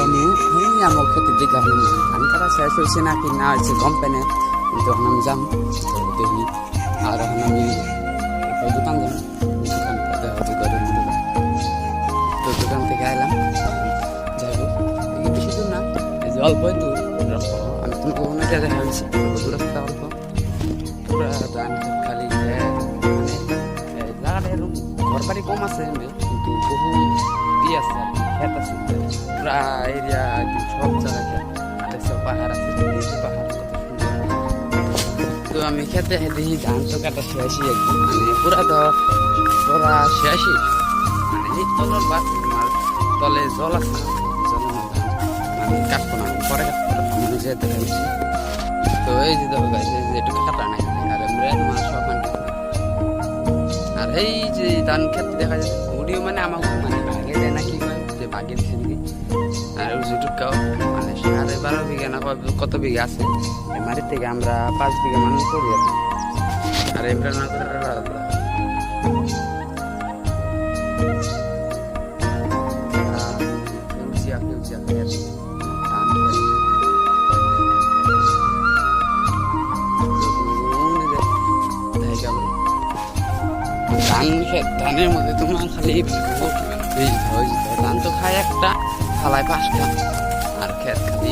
জানি আমার খেতে দেখলাম ধান কাটা শেষ হয়েছে নাকি না হয়েছে কোম্পানি, কিন্তু এখন আমি যাম দেখি। আর এখন আমি দোকান যাম, তো দোকান থেকে আইলাম, যাই হোক বেশি দূর না, এই যে অল্প দূর। আমি তোমাকে অনেকে দেখা হয়েছি দূর রাস্তা অল্প, পুরা ধান খালি জায়গাটা এরকম ঘর বাড়ি কম আছে কিন্তু বহু ই আছে খেত আছে, পুরা এরিয়া সব জায়গায় সব পাহাড় আছে, পাহাড়। তো আমি খেতে দেখি ধান তো কাটা শেষই একদম, মানে পুরা তো তোরা শেষই, মানে এই তলের বাস তলে জল আছে না, জলের মধ্যে আমি কাটবো না, পরে কাটবো আমি যে দেখাচ্ছি। তো এই যে দেখো গাছ, এই যে একটু কাটা নাই, আর আমরা সব আর এই যে ধান খেত দেখা যায় ওডিও, মানে আমাকে মানে ভাগে দেয় না কি কয় যে ভাগে দিচ্ছে, আর ওই যেটুকাও মানে 12.5 বিঘা না কত বিঘা আছে, এই মাটির থেকে আমরা 5 বিঘা মানুষ করি আছি। আর এবার না করে ধানের মধ্যে তোমার খালি ধান তো খায় একটা, ফালায় 5টা, আর খেত খালি